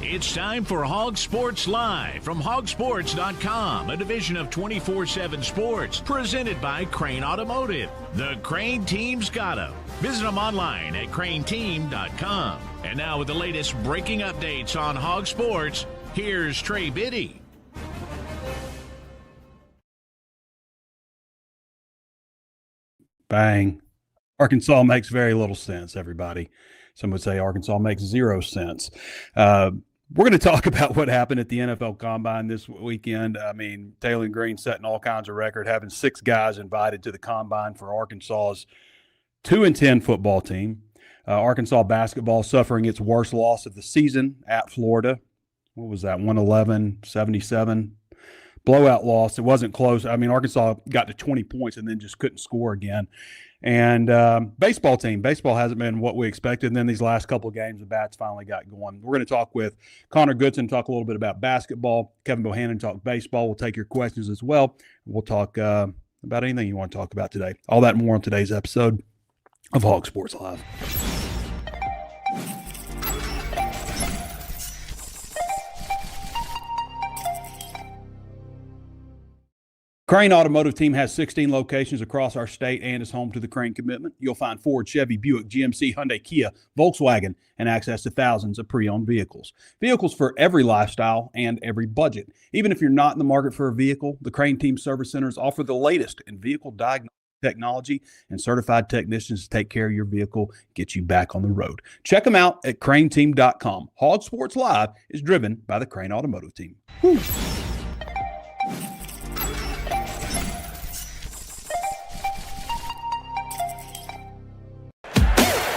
It's time for Hog Sports Live from HawgSports.com, a division of 24/7 Sports, presented by Crain Automotive. The Crain Team's got 'em. Visit them online at crainteam.com. And now with the latest breaking updates on Hog Sports, here's Trey Biddy. Bang. Arkansas makes very little sense, everybody. Some would say Arkansas makes 0 sense. We're going to talk about what happened at the NFL Combine this weekend. I mean, Taylen Green setting all kinds of record, having 6 guys invited to the Combine for Arkansas's 2-10 football team. Arkansas basketball suffering its worst loss of the season at Florida. What was that, 111-77? Blowout loss. It wasn't close. I mean, Arkansas got to 20 points and then just couldn't score again. And baseball team. Baseball hasn't been what we expected. And then these last couple of games, the bats finally got going. We're going to talk with Connor Goodson, talk a little bit about basketball. Kevin Bohannon, talk baseball. We'll take your questions as well. We'll talk about anything you want to talk about today. All that and more on today's episode of Hog Sports Live. Crain Automotive Team has 16 locations across our state and is home to the Crain commitment. You'll find Ford, Chevy, Buick, GMC, Hyundai, Kia, Volkswagen, and access to thousands of pre-owned vehicles. Vehicles for every lifestyle and every budget. Even if you're not in the market for a vehicle, the Crain Team Service Centers offer the latest in vehicle diagnostic technology and certified technicians to take care of your vehicle, get you back on the road. Check them out at crainteam.com. Hog Sports Live is driven by the Crain Automotive Team. Whew.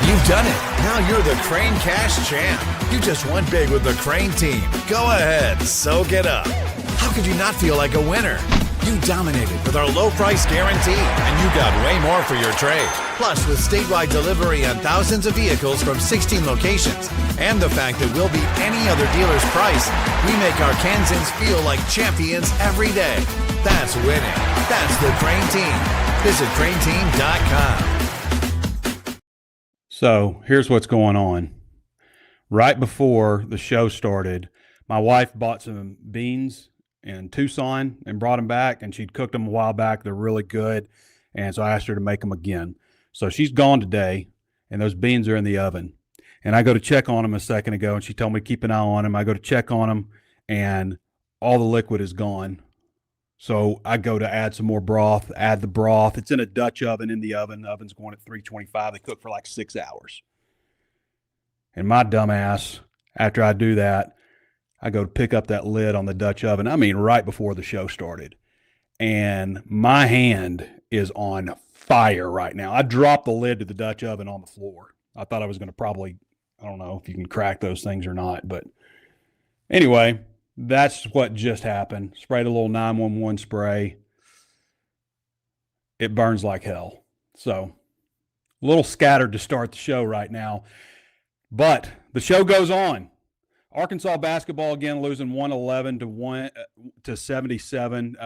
You've done it. Now you're the Crain Cash champ. You just won big with the Crain Team. Go ahead, soak it up. How could you not feel like a winner? You dominated with our low price guarantee, and you got way more for your trade. Plus, with statewide delivery on thousands of vehicles from 16 locations, and the fact that we'll beat any other dealer's price, we make our Kansans feel like champions every day. That's winning. That's the Crain Team. Visit crainteam.com. So here's what's going on. Right before the show started, my wife bought some beans in Tucson and brought them back, and she'd cooked them a while back. They're really good. And so I asked her to make them again. So she's gone today, and those beans are in the oven. And I go to check on them a second ago, and she told me to keep an eye on them. I go to check on them, and all the liquid is gone. So I go to add some more broth, add the broth. It's in a Dutch oven in the oven. The oven's going at 325. They cook for like 6 hours. And my dumb ass, after I do that, I go to pick up that lid on the Dutch oven. I mean, right before the show started. And my hand is on fire right now. I dropped the lid to the Dutch oven on the floor. I thought I was going to probably, I don't know if you can crack those things or not. But anyway, that's what just happened. Sprayed a little 911 spray. It burns like hell. So a little scattered to start the show right now. But the show goes on. Arkansas basketball again losing 111 to 77.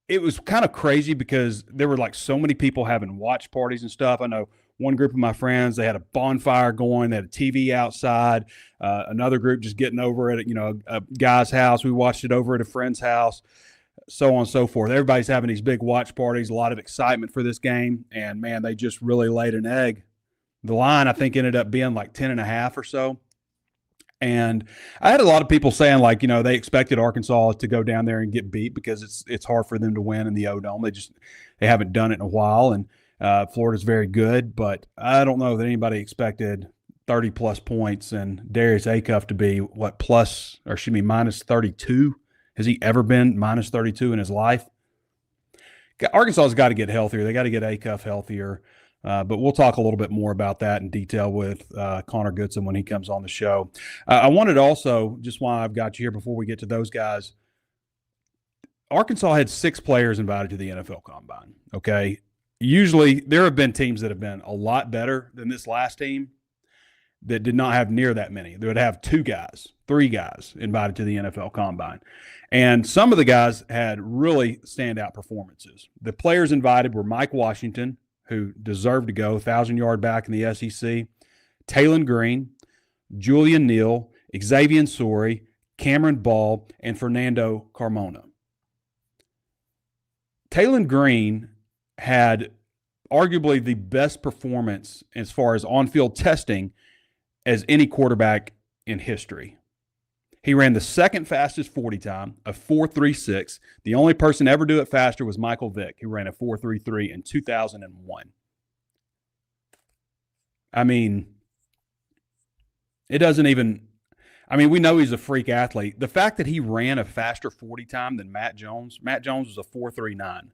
It was kind of crazy because there were like so many people having watch parties and stuff. I know one group of my friends, they had a bonfire going, they had a TV outside. Another group just getting over at a guy's house. We watched it over at a friend's house, so on and so forth. Everybody's having these big watch parties, a lot of excitement for this game. And, man, they just really laid an egg. The line, I think, ended up being like 10.5 or so. And I had a lot of people saying, like, they expected Arkansas to go down there and get beat because it's hard for them to win in the O-Dome. They haven't done it in a while. And Florida's very good, but I don't know that anybody expected 30-plus points and Darius Acuff to be, minus 32. Has he ever been minus 32 in his life? Arkansas's got to get healthier. They got to get Acuff healthier. But we'll talk a little bit more about that in detail with Connor Goodson when he comes on the show. I wanted to also, just while I've got you here before we get to those guys, Arkansas had 6 players invited to the NFL Combine, okay? Usually there have been teams that have been a lot better than this last team that did not have near that many. They would have 2 guys, 3 guys invited to the NFL Combine. And some of the guys had really standout performances. The players invited were Mike Washington, who deserved to go, 1,000-yard back in the SEC. Taylen Green, Julian Neal, Xavier Sori, Cameron Ball, and Fernando Carmona. Taylen Green had arguably the best performance as far as on-field testing as any quarterback in history. He ran the second fastest 40 time of 4.36. The only person to ever do it faster was Michael Vick, who ran a 4.33 in 2001. I mean, it doesn't even – I mean, we know he's a freak athlete. The fact that he ran a faster 40 time than Matt Jones was a 4.39.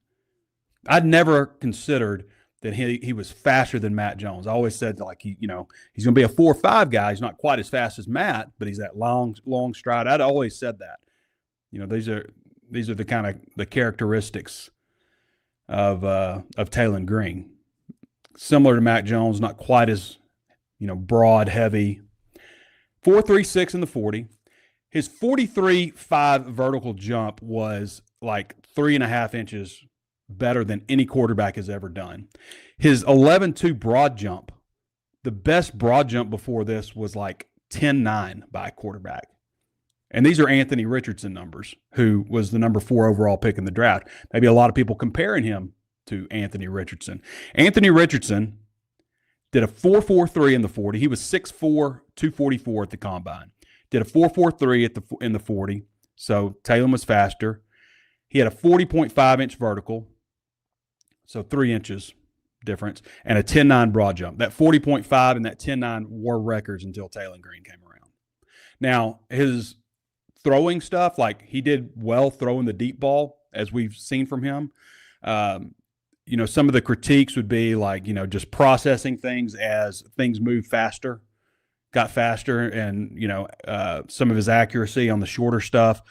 I'd never considered that he was faster than Matt Jones. I always said, like, he's going to be a 4.5 guy. He's not quite as fast as Matt, but he's that long stride. I'd always said that. These are the kind of the characteristics of Taylen Green. Similar to Matt Jones, not quite as, broad, heavy. 4.36 in the 40. His 43.5 vertical jump was like 3.5 inches better than any quarterback has ever done. His 11.2 broad jump, the best broad jump before this was like 10.9 by a quarterback. And these are Anthony Richardson numbers, who was the number 4 overall pick in the draft. Maybe a lot of people comparing him to Anthony Richardson. Anthony Richardson did a 4.43 in the 40. He was 6'4", 244 at the combine. Did a 4.43 in the 40. So Taylen was faster. He had a 40.5-inch vertical, so 3 inches difference, and a 10.9 broad jump. That 40.5 and that 10.9 were records until Taylen Green came around. Now, his throwing stuff, like, he did well throwing the deep ball, as we've seen from him. Some of the critiques would be like, just processing things as things move faster, got faster, and, some of his accuracy on the shorter stuff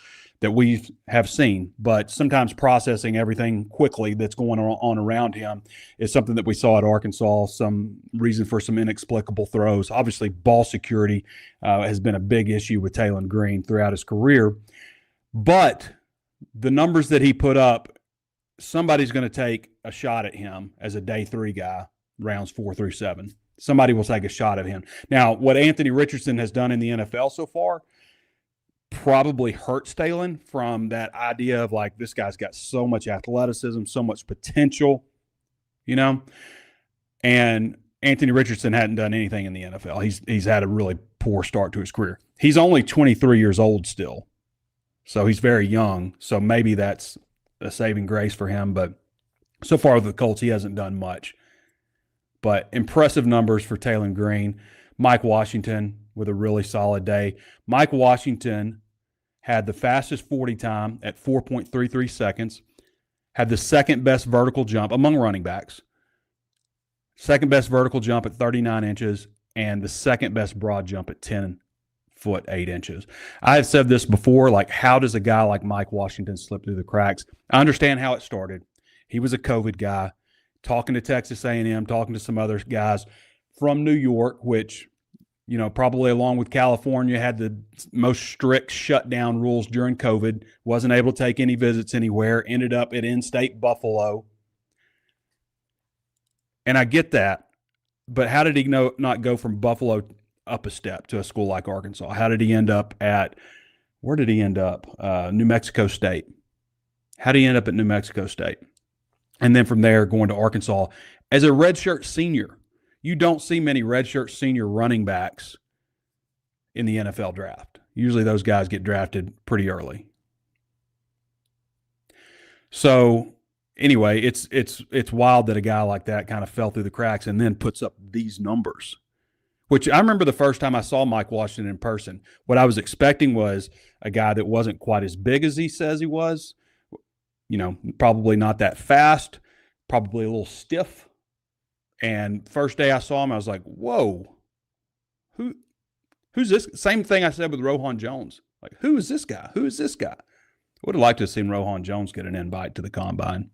that we have seen. But sometimes processing everything quickly that's going on around him is something that we saw at Arkansas, some reason for some inexplicable throws. Obviously, ball security has been a big issue with Taylen Green throughout his career. But the numbers that he put up, somebody's going to take a shot at him as a day 3 guy, rounds 4 through 7. Somebody will take a shot at him. Now, what Anthony Richardson has done in the NFL so far probably hurts Taylen from that idea of, like, this guy's got so much athleticism, so much potential, and Anthony Richardson hadn't done anything in the NFL. He's had a really poor start to his career. He's only 23 years old still, so he's very young, so maybe that's a saving grace for him, but so far with the Colts, he hasn't done much. But impressive numbers for Taylen Green. Mike Washington with a really solid day. Mike Washington had the fastest 40 time at 4.33 seconds, had the second best vertical jump among running backs, second best vertical jump at 39 inches, and the second best broad jump at 10 foot 8 inches. I have said this before, like, how does a guy like Mike Washington slip through the cracks? I understand how it started. He was a COVID guy, talking to Texas A&M, talking to some other guys from New York, which, probably along with California, had the most strict shutdown rules during COVID, wasn't able to take any visits anywhere, ended up at in-state Buffalo. And I get that, but how did he not go from Buffalo up a step to a school like Arkansas? How did he end up where did he end up? New Mexico State. How did he end up at New Mexico State? And then from there, going to Arkansas as a redshirt senior. You don't see many redshirt senior running backs in the NFL draft. Usually those guys get drafted pretty early. So anyway, it's wild that a guy like that kind of fell through the cracks and then puts up these numbers, which I remember the first time I saw Mike Washington in person. What I was expecting was a guy that wasn't quite as big as he says he was, probably not that fast, probably a little stiff. And first day I saw him, I was like, whoa, who's this? Same thing I said with Rohan Jones. Like, who is this guy? Who is this guy? Would have liked to have seen Rohan Jones get an invite to the combine.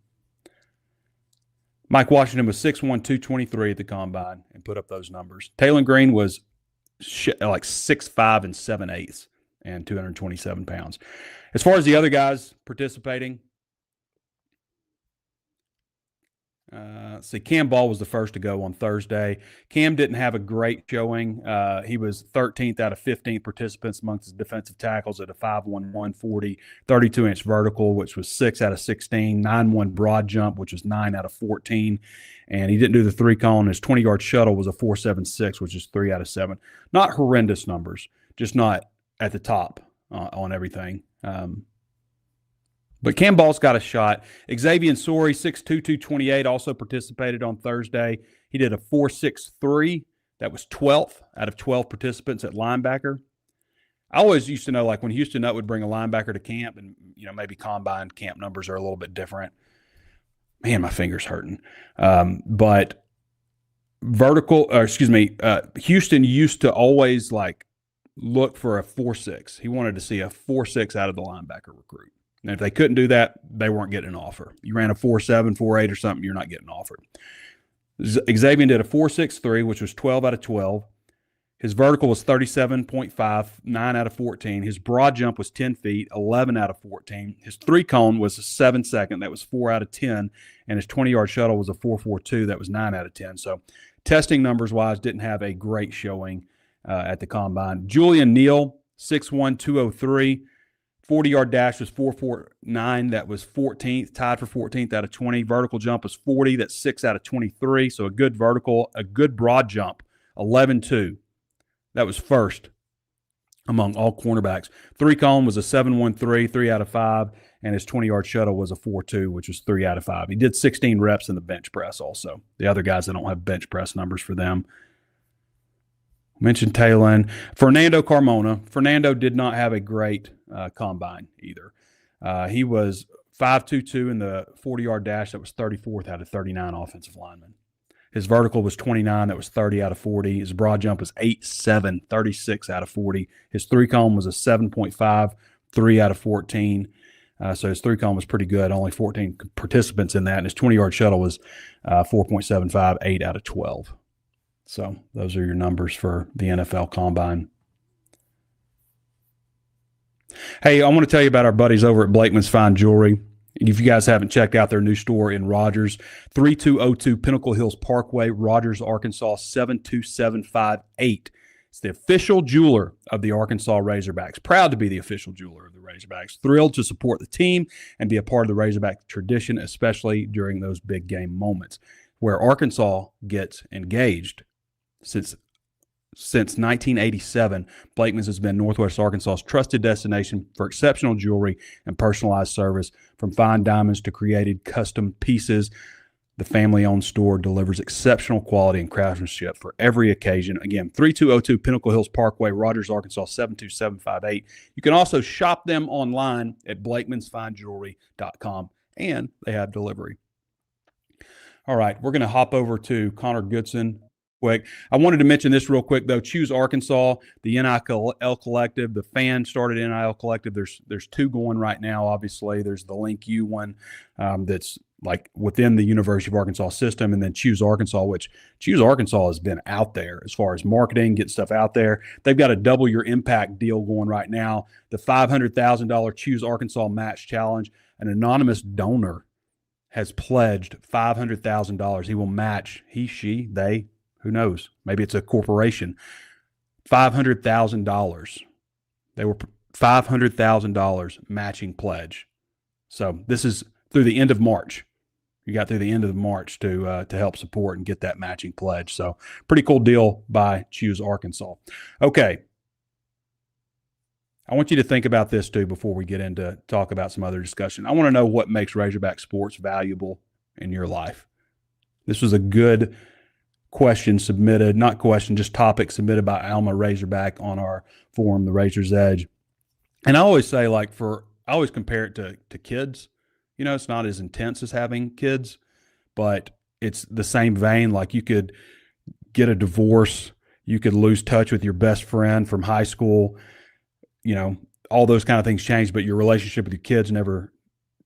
Mike Washington was 6'1", 223 at the combine and put up those numbers. Taylen Green was like 6'5" and 7/8 and 227 pounds. As far as the other guys participating, See, Cam Ball was the first to go on Thursday. Cam didn't have a great showing. He was 13th out of 15 participants amongst his defensive tackles at a 5'1", 140, 32-inch vertical, which was 6 out of 16, 9'1" broad jump, which was 9 out of 14. And he didn't do the 3-cone. His 20-yard shuttle was a 4.76, which is 3 out of 7. Not horrendous numbers, just not at the top on everything. But Cam Ball's got a shot. Xavier Sori, 6'2", 228, also participated on Thursday. He did a 4.63. That was 12th out of 12 participants at linebacker. I always used to know, like, when Houston Nutt would bring a linebacker to camp, and, maybe combine camp numbers are a little bit different. Man, my finger's hurting. But Houston used to always, look for a 4.6. He wanted to see a 4.6 out of the linebacker recruit. And if they couldn't do that, they weren't getting an offer. You ran a 4.7, 4.8 or something, you're not getting offered. Xavier did a 4.63, which was 12 out of 12. His vertical was 37.5, 9 out of 14. His broad jump was 10 feet, 11 out of 14. His 3-cone was a 7-second, that was 4 out of 10. And his 20-yard shuttle was a 4.42, that was 9 out of 10. So testing numbers-wise, didn't have a great showing at the combine. Julian Neal, 6'1", 203. 40-yard dash was 4.49. That was 14th, tied for 14th out of 20. Vertical jump was 40. That's 6 out of 23. So a good vertical, a good broad jump, 11.2. That was first among all cornerbacks. 3-cone was a 7.13, 3 out of 5. And his 20-yard shuttle was a 4.2, which was 3 out of 5. He did 16 reps in the bench press also. The other guys, I don't have bench press numbers for them. Mentioned Taylen. Fernando Carmona. Fernando did not have a great combine either. He was 5.22 in the 40-yard dash. That was 34th out of 39 offensive linemen. His vertical was 29. That was 30 out of 40. His broad jump was 8.7, 36 out of 40. His 3-cone was a 7.5, 3 out of 14. So his 3-cone was pretty good. Only 14 participants in that. And his 20-yard shuttle was 4.75, 8 out of 12. So those are your numbers for the NFL Combine. Hey, I want to tell you about our buddies over at Blakeman's Fine Jewelry. If you guys haven't checked out their new store in Rogers, 3202 Pinnacle Hills Parkway, Rogers, Arkansas, 72758. It's the official jeweler of the Arkansas Razorbacks. Proud to be the official jeweler of the Razorbacks. Thrilled to support the team and be a part of the Razorback tradition, especially during those big game moments where Arkansas gets engaged. Since 1987, Blakeman's has been Northwest Arkansas's trusted destination for exceptional jewelry and personalized service. From fine diamonds to created custom pieces, the family-owned store delivers exceptional quality and craftsmanship for every occasion. Again, 3202 Pinnacle Hills Parkway, Rogers, Arkansas, 72758. You can also shop them online at blakemansfinejewelry.com, and they have delivery. All right, we're going to hop over to Connor Goodson quick. I wanted to mention this real quick, though. Choose Arkansas, the NIL Collective, the fan started NIL Collective. There's 2 going right now, obviously. There's the Link U one that's like within the University of Arkansas system, and then Choose Arkansas, which Choose Arkansas has been out there as far as marketing, get stuff out there. They've got a double your impact deal going right now. The $500,000 Choose Arkansas Match Challenge. An anonymous donor has pledged $500,000. He will match, he, she, they, who knows? Maybe it's a corporation. $500,000. They were $500,000 matching pledge. So this is through the end of March. You got through the end of March to help support and get that matching pledge. So pretty cool deal by Choose Arkansas. Okay. I want you to think about this too before we get into talk about some other discussion. I want to know what makes Razorback sports valuable in your life. This was a good question submitted, not question, just topic submitted by Alma Razorback on our forum, The Razor's Edge. And I always say, I always compare it to kids. It's not as intense as having kids, but it's the same vein. Like, you could get a divorce, you could lose touch with your best friend from high school, all those kind of things change, but your relationship with your kids never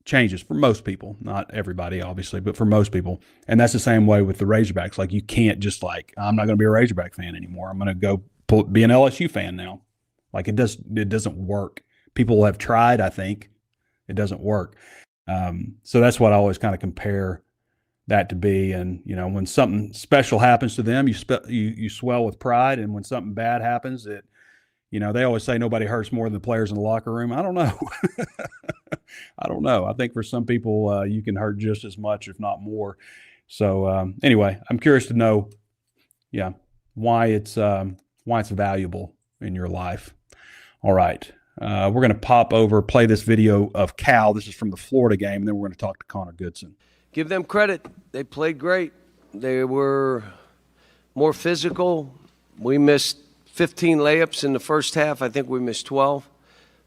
changes for most people. Not everybody, obviously, but for most people. And that's the same way with the Razorbacks. Like, you can't just I'm not going to be a Razorback fan anymore. I'm going to go be an LSU fan now. Like, it doesn't work. People have tried, I think. It doesn't work. So that's what I always kind of compare that to be. And, you know, when something special happens to them, you swell with pride. And when something bad happens, you know, they always say nobody hurts more than the players in the locker room. I don't know. I don't know. I think for some people, you can hurt just as much, if not more. So anyway, I'm curious to know, why it's valuable in your life. All right. We're going to play this video of Cal. This is from the Florida game, and then we're going to talk to Connor Goodson. Give them credit. They played great. They were more physical. We missed 15 layups in the first half. I think we missed 12.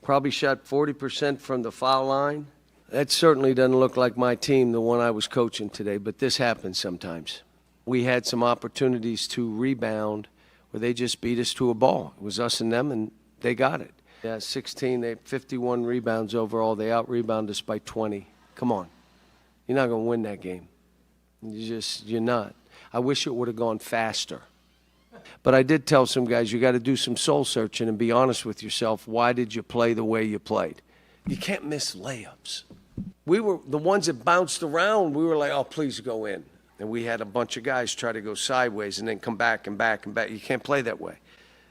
Probably shot 40% from the foul line. That certainly doesn't look like my team, the one I was coaching today, but this happens sometimes. We had some opportunities to rebound where they just beat us to a ball. It was us and them, and they got it. Yeah, 16, they had 51 rebounds overall. They out-rebounded us by 20. Come on. You're not going to win that game. You're not. I wish it would have gone faster. But I did tell some guys, you got to do some soul searching and be honest with yourself. Why did you play the way you played? You can't miss layups. We were the ones that bounced around. We were like, oh, please go in. And we had a bunch of guys try to go sideways and then come back and back and back. You can't play that way.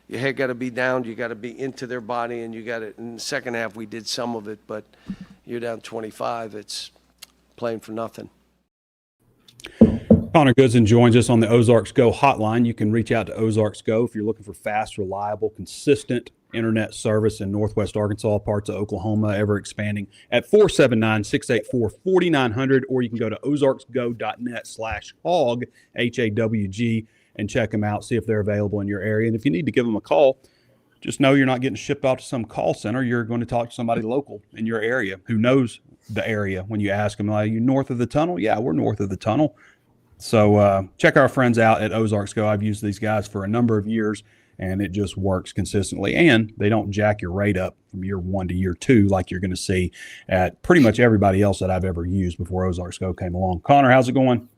Your head got to be down. You got to be into their body. And you got to, in the second half, we did some of it. But you're down 25. It's playing for nothing. Connor Goodson joins us on the Ozarks Go hotline. You can reach out to Ozarks Go if you're looking for fast, reliable, consistent internet service in Northwest Arkansas, parts of Oklahoma, ever expanding at 479-684-4900, or you can go to ozarksgo.net/hog, HAWG, and check them out, see if they're available in your area. And if you need to give them a call, just know you're not getting shipped out to some call center. You're going to talk to somebody local in your area who knows the area. When you ask them, are you north of the tunnel? Yeah, we're north of the tunnel. So check our friends out at Ozarks Go. I've used these guys for a number of years, and it just works consistently. And they don't jack your rate up from year 1 to year 2 like you're going to see at pretty much everybody else that I've ever used before Ozarks Go came along. Connor, how's it going?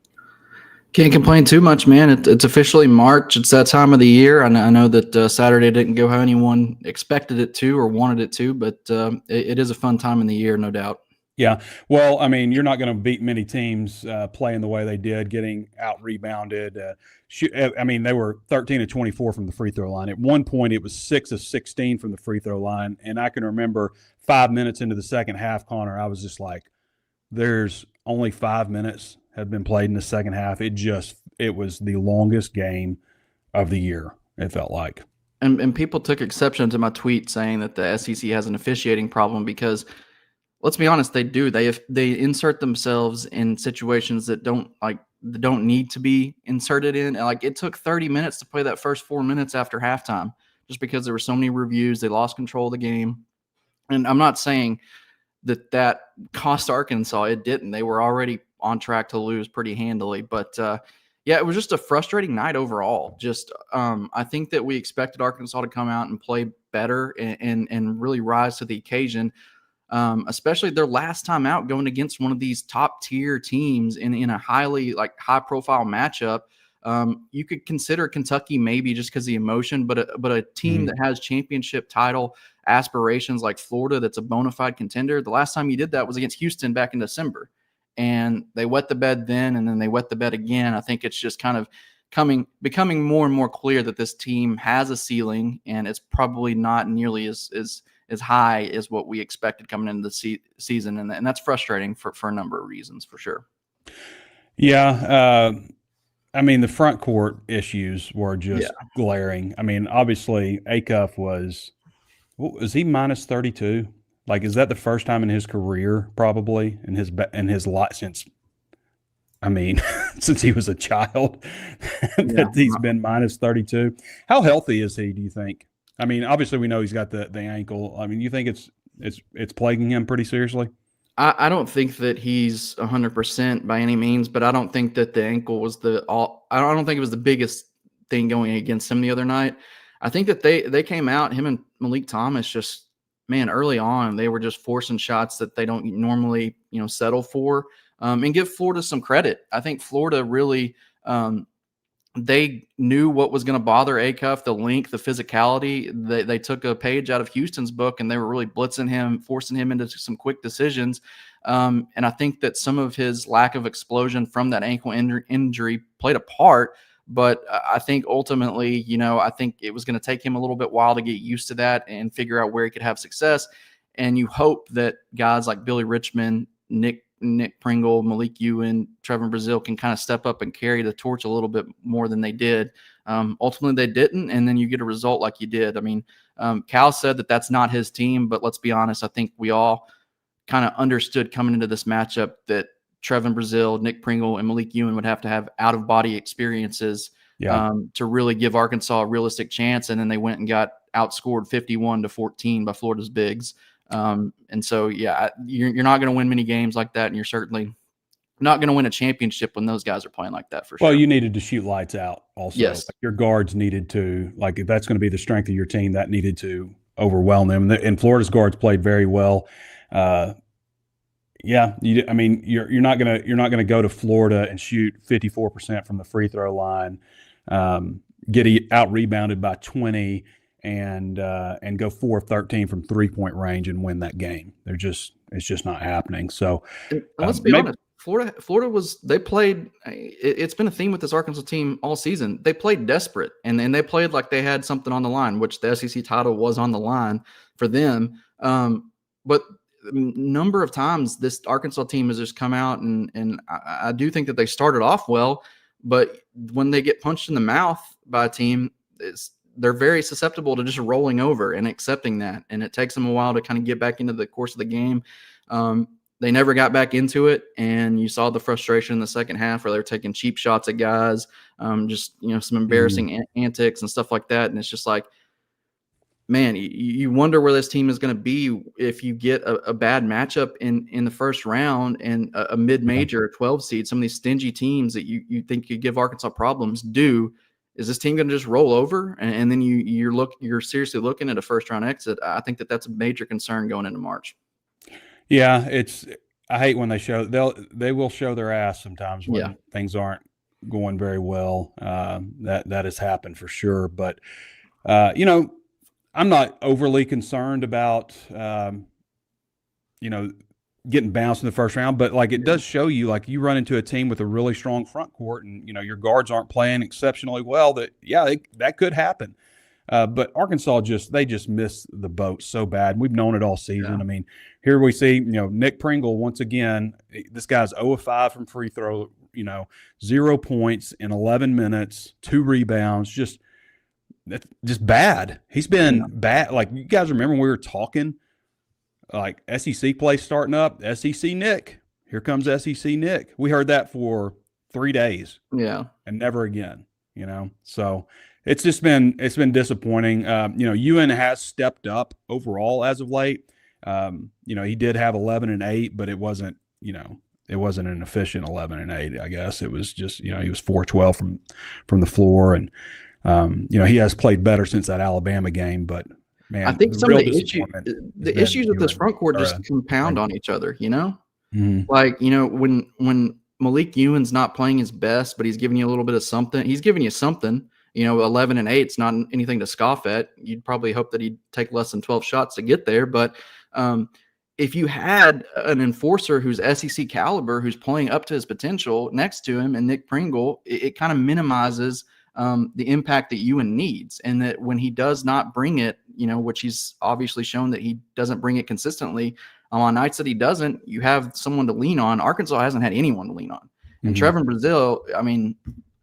Can't complain too much, man. It's officially March. It's that time of the year. I know that Saturday didn't go how anyone expected it to or wanted it to, but it is a fun time in the year, no doubt. Yeah. Well, I mean, you're not going to beat many teams playing the way they did, getting out-rebounded. I mean, they were 13 of 24 from the free throw line. At one point, it was 6 of 16 from the free throw line. And I can remember 5 minutes into the second half, Connor, I was just like, there's only 5 minutes have been played in the second half. It was the longest game of the year, it felt like. And people took exception to my tweet saying that the SEC has an officiating problem because – let's be honest, they do. They insert themselves in situations that don't need to be inserted in. Like, it took 30 minutes to play that first 4 minutes after halftime just because there were so many reviews. They lost control of the game. And I'm not saying that cost Arkansas. It didn't. They were already on track to lose pretty handily. But, yeah, it was just a frustrating night overall. Just I think that we expected Arkansas to come out and play better and really rise to the occasion. Especially their last time out going against one of these top tier teams in a highly high profile matchup. You could consider Kentucky maybe just because of the emotion, but a team that has championship title aspirations like Florida, that's a bona fide contender. The last time you did that was against Houston back in December, and they wet the bed then, and then they wet the bed again. I think it's just kind of becoming more and more clear that this team has a ceiling, and it's probably not nearly as high as what we expected coming into the season. And that's frustrating for a number of reasons, for sure. Yeah. I mean, the front court issues were just glaring. I mean, obviously Acuff was he minus 32? Like, is that the first time in his career, probably in his life since he was a child that he's been minus 32? How healthy is he, do you think? I mean, obviously we know he's got the ankle. I mean, you think it's plaguing him pretty seriously? I don't think that he's 100% by any means, but I don't think that the ankle was I don't think it was the biggest thing going against him the other night. I think that they came out, him and Malik Thomas, just, man, early on, they were just forcing shots that they don't normally, settle for. And give Florida some credit. I think Florida really, they knew what was going to bother Acuff, the length, the physicality. They took a page out of Houston's book, and they were really blitzing him, forcing him into some quick decisions. And I think that some of his lack of explosion from that ankle injury played a part. But I think ultimately, I think it was going to take him a little bit while to get used to that and figure out where he could have success. And you hope that guys like Billy Richmond, Nick Pringle, Malik Ewan, Trevor Brazile can kind of step up and carry the torch a little bit more than they did. Ultimately, they didn't, and then you get a result like you did. I mean, Cal said that that's not his team, but let's be honest, I think we all kind of understood coming into this matchup that Trevor Brazile, Nick Pringle, and Malik Ewan would have to have out-of-body experiences to really give Arkansas a realistic chance, and then they went and got outscored 51-14 by Florida's bigs. And so, you're not going to win many games like that, and you're certainly not going to win a championship when those guys are playing like that for sure. Well, you needed to shoot lights out also. Yes. Like your guards needed to, if that's going to be the strength of your team, that needed to overwhelm them. And Florida's guards played very well. You're not gonna go to Florida and shoot 54% from the free throw line, get out rebounded by 20, and go 4 of 13 from 3-point range and win that game. It's just not happening. So let's be honest. Florida they played. It's been a theme with this Arkansas team all season. They played desperate, and they played like they had something on the line, which the SEC title was on the line for them. But number of times this Arkansas team has just come out and I do think that they started off well, but when they get punched in the mouth by a team, they're very susceptible to just rolling over and accepting that. And it takes them a while to kind of get back into the course of the game. They never got back into it. And you saw the frustration in the second half where they were taking cheap shots at guys, some embarrassing antics and stuff like that. And it's just like, man, you wonder where this team is going to be if you get a bad matchup in the first round and a mid-major 12 seed. Some of these stingy teams that you think could give Arkansas problems is this team going to just roll over? And then you're seriously looking at a first-round exit. I think that's a major concern going into March. Yeah, I hate when they will show their ass sometimes when things aren't going very well. That has happened for sure. But I'm not overly concerned about getting bounced in the first round, but it does show you you run into a team with a really strong front court and your guards aren't playing exceptionally well, that could happen. But Arkansas just missed the boat so bad. We've known it all season. Yeah. I mean, here we see, Nick Pringle once again. This guy's 0 of 5 from free throw, 0 points in 11 minutes, 2 rebounds, just bad. He's been bad. You guys remember when we were talking SEC play starting up, SEC Nick. Here comes SEC Nick. We heard that for 3 days. Yeah. And never again, So it's been disappointing. Ewan has stepped up overall as of late. He did have 11 and 8, but it wasn't an efficient 11 and 8, I guess. It was just, he was 4-12 from the floor. And, he has played better since that Alabama game, but man, I think some of the issues with this front court just compound on each other, Mm-hmm. When Malik Ewan's not playing his best, but he's giving you a little bit of something. He's giving you something. 11 and 8 is not anything to scoff at. You'd probably hope that he'd take less than 12 shots to get there. But if you had an enforcer who's SEC caliber, who's playing up to his potential next to him and Nick Pringle, it kind of minimizes the impact that Ewan needs. And that when he does not bring it, which he's obviously shown that he doesn't bring it consistently, on nights that he doesn't, you have someone to lean on. Arkansas hasn't had anyone to lean on. And Trevor Brazile,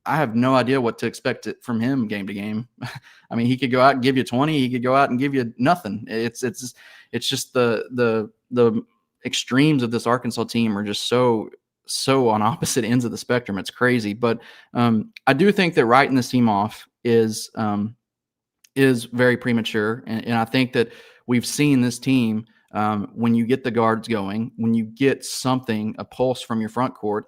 I have no idea what to expect from him game to game. He could go out and give you 20. He could go out and give you nothing. It's just the extremes of this Arkansas team are just so on opposite ends of the spectrum. It's crazy. But I do think that writing this team off is very premature. And I think that we've seen this team when you get the guards going, when you get a pulse from your front court,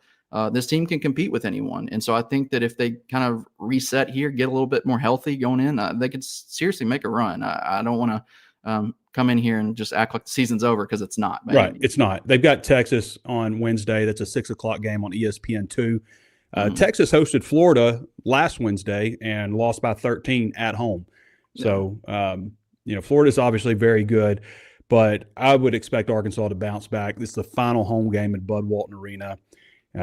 this team can compete with anyone. And so I think that if they kind of reset here, get a little bit more healthy going in, they could seriously make a run. I don't want to come in here and just act like the season's over, because it's not. Man. Right. It's not. They've got Texas on Wednesday. That's a 6:00 game on ESPN2. Texas hosted Florida last Wednesday and lost by 13 at home. So, Florida's obviously very good. but I would expect Arkansas to bounce back. This is the final home game at Bud Walton Arena.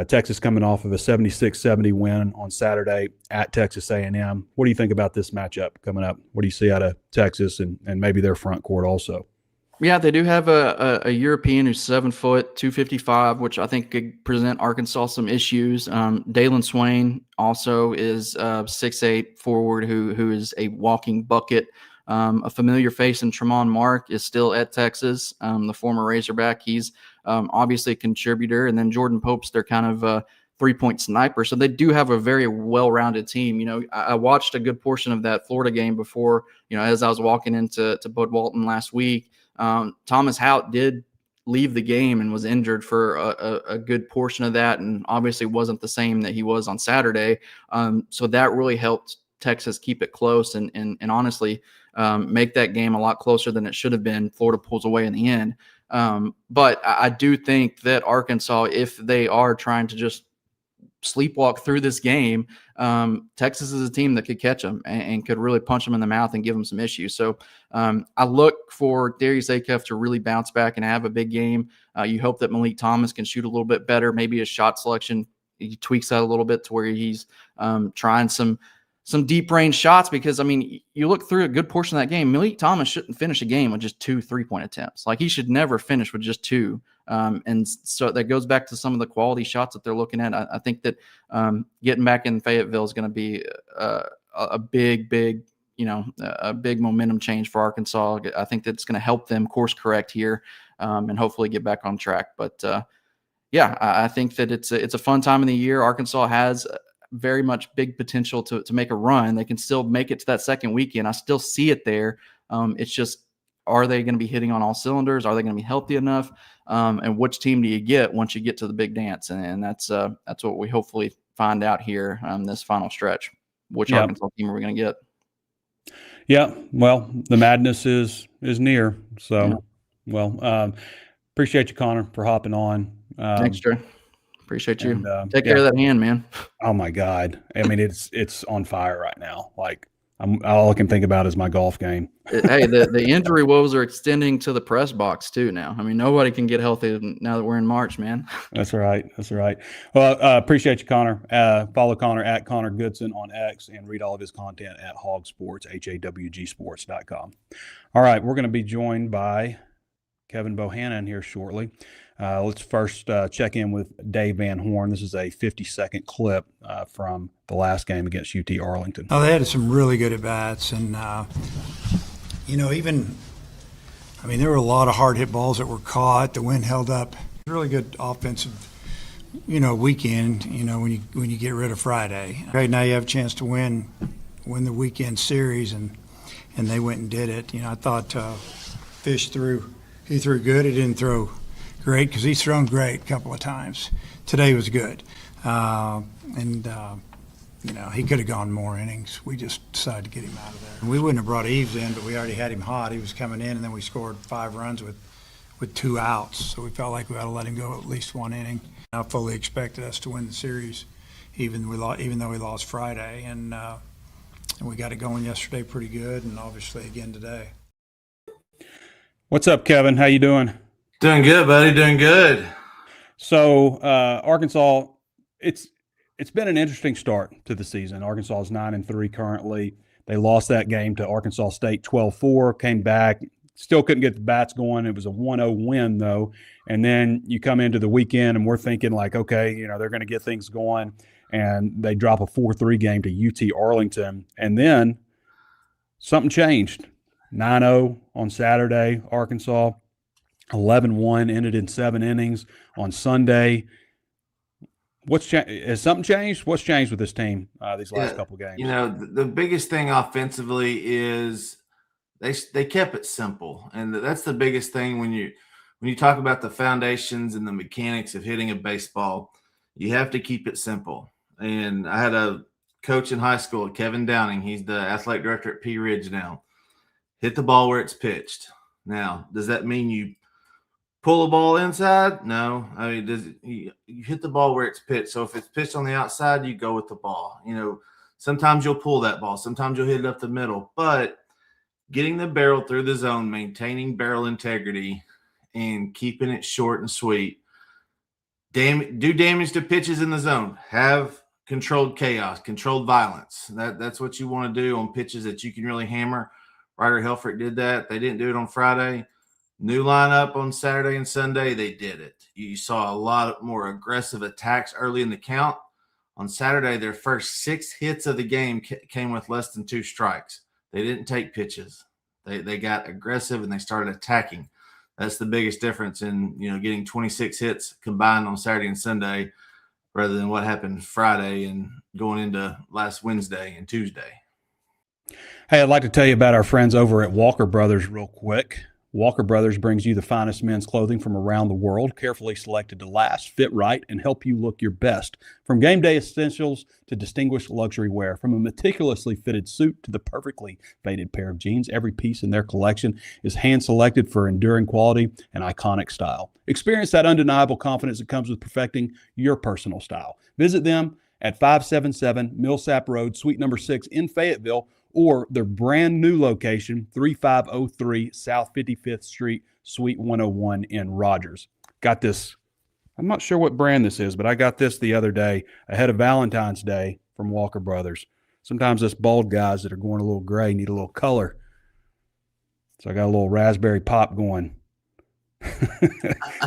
Texas coming off of a 76-70 win on Saturday at Texas A&M. What do you think about this matchup coming up? What do you see out of Texas and maybe their front court also? Yeah, they do have a European who's 7 foot, 255, which I think could present Arkansas some issues. Dalen Swain also is 6'8" forward who is a walking bucket. A familiar face in Tremont Mark is still at Texas, the former Razorback. He's obviously a contributor. And then Jordan Pope's their kind of three-point sniper. So they do have a very well-rounded team. You know, I watched a good portion of that Florida game before, you know, as I was walking into Bud Walton last week. Thomas Hout did leave the game and was injured for a good portion of that, and obviously wasn't the same that he was on Saturday. So that really helped Texas keep it close and honestly make that game a lot closer than it should have been. Florida pulls away in the end. But I do think that Arkansas, if they are trying to just sleepwalk through this game, Texas is a team that could catch them and could really punch them in the mouth and give them some issues. So I look for Darius Acuff to really bounce back and have a big game. You hope that Malik Thomas can shoot a little bit better. Maybe his shot selection, he tweaks that a little bit to where he's trying some deep range shots, because I mean, you look through a good portion of that game, Malik Thomas shouldn't finish a game with just 2 3-point attempts. Like, he should never finish with just 2. And so that goes back to some of the quality shots that they're looking at. I think that getting back in Fayetteville is going to be a big, a big momentum change for Arkansas. I think that's going to help them course correct here and hopefully get back on track. But yeah, I think that it's a fun time of the year. Arkansas has very much big potential to make a run. They can still make it to that second weekend. I still see it there. It's just, are they going to be hitting on all cylinders? Are they going to be healthy enough? And which team do you get once you get to the big dance? And that's what we hopefully find out here this final stretch. Which Arkansas team are we going to get? Yeah, well, the madness is near. So, well, appreciate you, Connor, for hopping on. Thanks, Trey. Appreciate you. And, take care of that hand, man. Oh my God! I mean, it's on fire right now. Like, all I can think about is my golf game. Hey, the injury woes are extending to the press box too now. I mean, nobody can get healthy now that we're in March, man. That's right. Well, appreciate you, Connor. Follow Connor at Connor Goodson on X and read all of his content at HawgSports, HawgSports.com. All right, we're going to be joined by Kevin Bohannan here shortly. Let's first check in with Dave Van Horn. This is a 50-second clip from the last game against UT Arlington. Oh, they had some really good at-bats. And, there were a lot of hard-hit balls that were caught. The wind held up. Really good offensive, weekend, when you get rid of Friday. Right now you have a chance to win the weekend series, and they went and did it. I thought Fish threw good. He didn't throw great because he's thrown great a couple of times. Today was good. He could have gone more innings. We just decided to get him out of there. We wouldn't have brought Eves in, but we already had him hot. He was coming in, and then we scored 5 runs with 2 outs. So we felt like we ought to let him go at least 1 inning. I fully expected us to win the series, even though we lost Friday. And we got it going yesterday pretty good, and obviously again today. What's up, Kevin? How you doing? Doing good, buddy. Doing good. So Arkansas, it's been an interesting start to the season. Arkansas is 9-3 currently. They lost that game to Arkansas State 12-4, came back, still couldn't get the bats going. It was a 1-0 win, though. And then you come into the weekend, and we're thinking like, okay, they're going to get things going. And they drop a 4-3 game to UT Arlington. And then something changed. 9-0 on Saturday, Arkansas. 11-1, ended in 7 innings on Sunday. Has something changed? What's changed with this team these last couple of games? The biggest thing offensively is they kept it simple, and that's the biggest thing when you talk about the foundations and the mechanics of hitting a baseball. You have to keep it simple. And I had a coach in high school, Kevin Downing. He's the athletic director at Pea Ridge now. Hit the ball where it's pitched. Now, does that mean you pull the ball inside? No. I mean, you hit the ball where it's pitched. So if it's pitched on the outside, you go with the ball. Sometimes you'll pull that ball. Sometimes you'll hit it up the middle. But getting the barrel through the zone, maintaining barrel integrity, and keeping it short and sweet. Do damage to pitches in the zone. Have controlled chaos, controlled violence. That's what you want to do on pitches that you can really hammer. Ryder Helfrich did that. They didn't do it on Friday. New lineup on Saturday and Sunday, they did it. You saw a lot more aggressive attacks early in the count. On Saturday, their first 6 hits of the game came with less than 2 strikes. They didn't take pitches. They got aggressive and they started attacking. That's the biggest difference in, getting 26 hits combined on Saturday and Sunday rather than what happened Friday and going into last Wednesday and Tuesday. Hey, I'd like to tell you about our friends over at Walker Brothers real quick. Walker Brothers brings you the finest men's clothing from around the world, carefully selected to last, fit right, and help you look your best. From game day essentials to distinguished luxury wear, from a meticulously fitted suit to the perfectly faded pair of jeans, every piece in their collection is hand-selected for enduring quality and iconic style. Experience that undeniable confidence that comes with perfecting your personal style. Visit them at 577 Millsap Road, Suite number 6 in Fayetteville, or their brand new location, 3503 South 55th Street, Suite 101 in Rogers. Got this, I'm not sure what brand this is, but I got this the other day ahead of Valentine's Day from Walker Brothers. Sometimes us bald guys that are going a little gray need a little color. So I got a little raspberry pop going.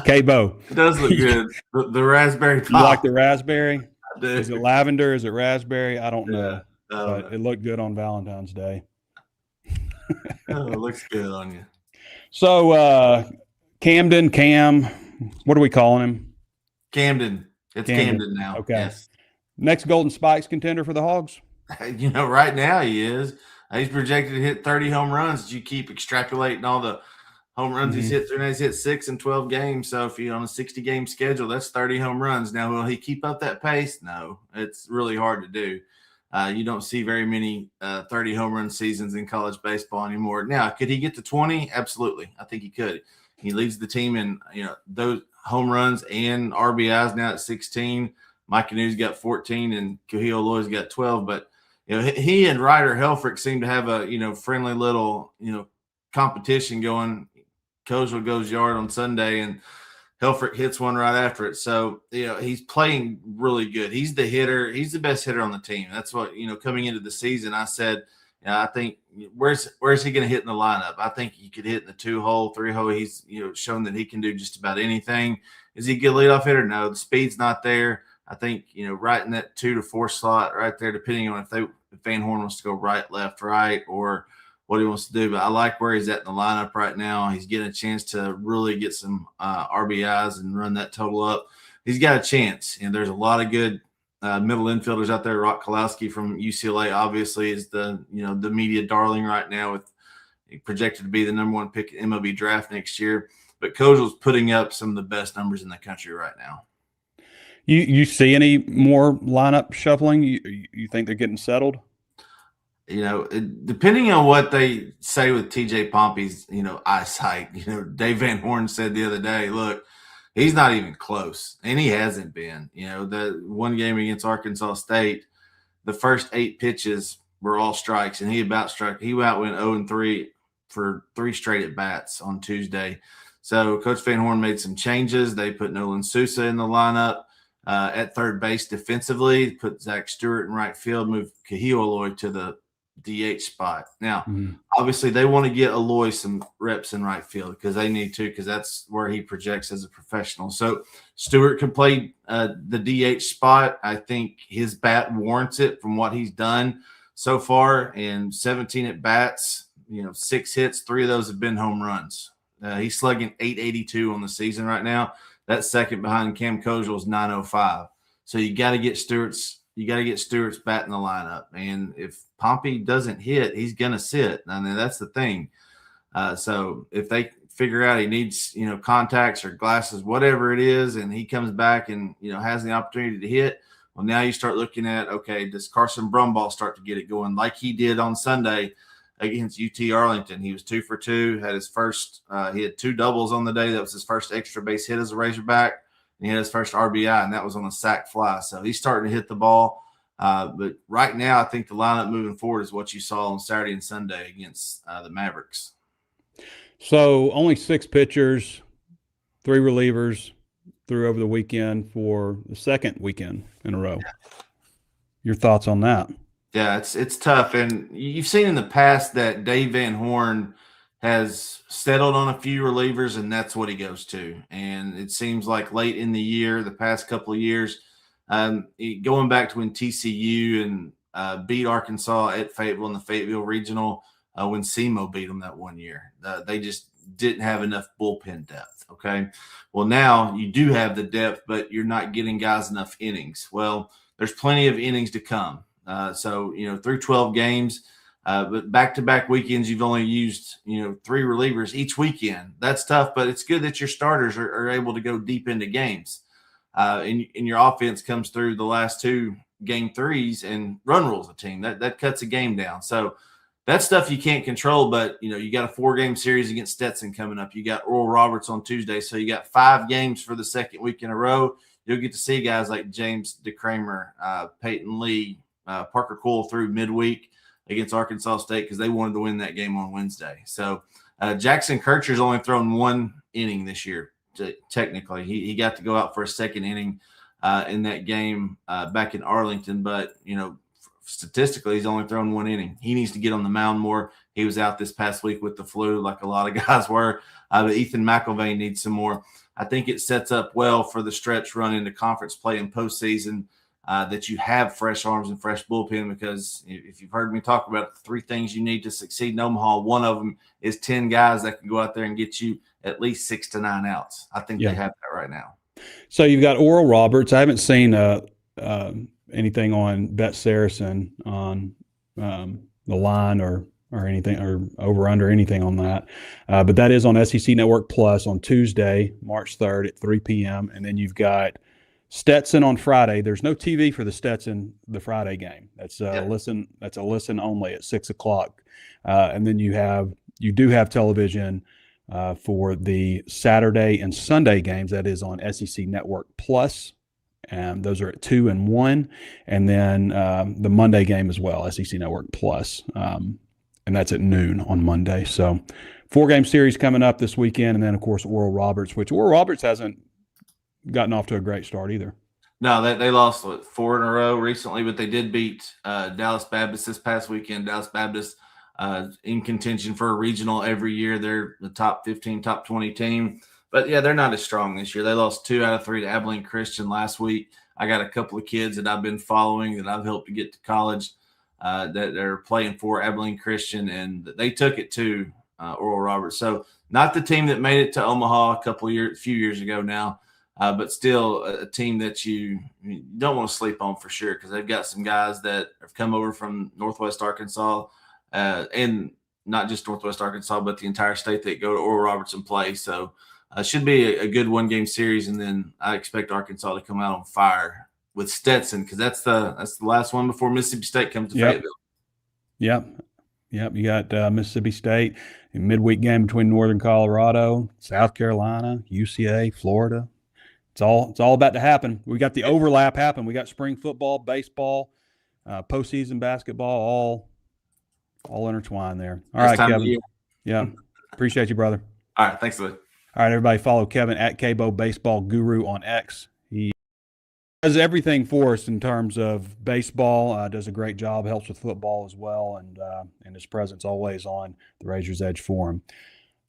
K-Bo. It does look good. The raspberry pop. You like the raspberry? I do. Is it lavender? Is it raspberry? I don't know. Yeah. But it looked good on Valentine's Day. Oh, it looks good on you. So Cam, what are we calling him? Camden. It's Camden now. Okay. Yes. Next Golden Spikes contender for the Hogs? Right now he is. He's projected to hit 30 home runs. You keep extrapolating all the home runs he's hit through. Now he's hit 6 in 12 games. So if you're on a 60-game schedule, that's 30 home runs. Now, will he keep up that pace? No. It's really hard to do. You don't see very many 30 home run seasons in college baseball anymore. Now, could he get to 20? Absolutely. I think he could. He leads the team in those home runs and RBIs now at 16. Mike Canu's got 14 and Kahil Loy's got 12. But he and Ryder Helfrich seem to have a friendly little competition going. Kozel goes yard on Sunday and Helfrich hits one right after it. So, he's playing really good. He's the hitter. He's the best hitter on the team. That's what, coming into the season, I said, I think where's he going to hit in the lineup? I think he could hit in the 2-hole, 3-hole. He's, shown that he can do just about anything. Is he a good leadoff hitter? No, the speed's not there. I think, right in that 2 to 4 slot right there, depending on if Van Horn wants to go right, left, right, or what he wants to do. But I like where he's at in the lineup right now. He's getting a chance to really get some RBIs and run that total up. He's got a chance. And there's a lot of good middle infielders out there. Rock Kalowski from UCLA obviously is the media darling right now, with projected to be the number 1 pick in MLB draft next year. But Kozel's putting up some of the best numbers in the country right now. You see any more lineup shuffling? You think they're getting settled? Depending on what they say with TJ Pompey's, eyesight, Dave Van Horn said the other day, look, he's not even close, and he hasn't been. The one game against Arkansas State, the first 8 pitches were all strikes, and he outwent 0-3 for 3 straight at bats on Tuesday. So Coach Van Horn made some changes. They put Nolan Sousa in the lineup at third base defensively, put Zach Stewart in right field, moved Kahil Loy to the DH spot. Now, obviously, they want to get Aloy some reps in right field because they need to, because that's where he projects as a professional. So Stewart can play the DH spot. I think his bat warrants it from what he's done so far. In 17 at bats, 6 hits, 3 of those have been home runs. He's slugging .882 on the season right now. That's second behind Cam Kozel's .905. So you got to get Stewart's bat in the lineup. And if Pompey doesn't hit, he's going to sit. I mean, that's the thing. So if they figure out he needs, contacts or glasses, whatever it is, and he comes back and, has the opportunity to hit, well, now you start looking at, okay, does Carson Brumball start to get it going like he did on Sunday against UT Arlington? He was 2 for 2, had his first, he had 2 doubles on the day. That was his first extra base hit as a Razorback. And he had his first RBI, and that was on a sac fly. So he's starting to hit the ball. But right now, I think the lineup moving forward is what you saw on Saturday and Sunday against the Mavericks. So only 6 pitchers, 3 relievers threw over the weekend for the second weekend in a row. Your thoughts on that? Yeah, it's tough. And you've seen in the past that Dave Van Horn has settled on a few relievers, and that's what he goes to. And it seems like late in the year, the past couple of years, going back to when TCU and beat Arkansas at Fayetteville in the Fayetteville Regional, when SEMO beat them that one year, they just didn't have enough bullpen depth. Okay. Well, now you do have the depth, but you're not getting guys enough innings. Well, there's plenty of innings to come. So, through 12 games, but back-to-back weekends, you've only used, 3 relievers each weekend. That's tough, but it's good that your starters are able to go deep into games. And your offense comes through the last 2 game 3s and run rules a team. That cuts a game down. So that's stuff you can't control, but, you got a 4-game series against Stetson coming up. You got Oral Roberts on Tuesday. So you got 5 games for the second week in a row. You'll get to see guys like James DeCramer, Peyton Lee, Parker Coole through midweek against Arkansas State because they wanted to win that game on Wednesday. So Jackson Kircher's only thrown 1 inning this year, technically. He got to go out for a second inning in that game back in Arlington, but, statistically, he's only thrown 1 inning. He needs to get on the mound more. He was out this past week with the flu like a lot of guys were. But Ethan McIlvain needs some more. I think it sets up well for the stretch run into conference play and postseason that you have fresh arms and fresh bullpen, because if you've heard me talk about the 3 things you need to succeed in Omaha, one of them is 10 guys that can go out there and get you at least 6 to 9 outs. I think they have that right now. So you've got Oral Roberts. I haven't seen anything on Bet Saracen on the line or anything, or over under anything on that. But that is on SEC Network Plus on Tuesday, March 3rd at 3 p.m. And then you've got Stetson on Friday. There's no TV for the Friday game. That's listen. That's a listen only at 6 o'clock. And then you do have television for the Saturday and Sunday games. That is on SEC Network Plus. And those are at 2 and 1. And then the Monday game as well, SEC Network Plus. And that's at noon on Monday. So 4-game series coming up this weekend. And then, of course, Oral Roberts, which Oral Roberts hasn't gotten off to a great start either. No, they lost 4 in a row recently, but they did beat Dallas Baptist this past weekend. Dallas Baptist in contention for a regional every year. They're the top 15, top 20 team. But, yeah, they're not as strong this year. They lost 2 out of 3 to Abilene Christian last week. I got a couple of kids that I've been following that I've helped to get to college that are playing for Abilene Christian, and they took it to Oral Roberts. So not the team that made it to Omaha a few years ago now, but still a team that you don't want to sleep on for sure, because they've got some guys that have come over from Northwest Arkansas and not just Northwest Arkansas, but the entire state that go to Oral Roberts and play. So should be a good 1-game series, and then I expect Arkansas to come out on fire with Stetson, because that's the last one before Mississippi State comes to Fayetteville. Yep. You got Mississippi State, a midweek game between Northern Colorado, South Carolina, UCA, Florida. It's all about to happen. We got the overlap happen. We got spring football, baseball, postseason basketball, all intertwined there. All right, Kevin. Yeah, appreciate you, brother. All right, thanks, Lee. All right, everybody, follow Kevin at Cabo Baseball Guru on X. He does everything for us in terms of baseball. Does a great job. Helps with football as well, and his presence always on the Razor's Edge Forum.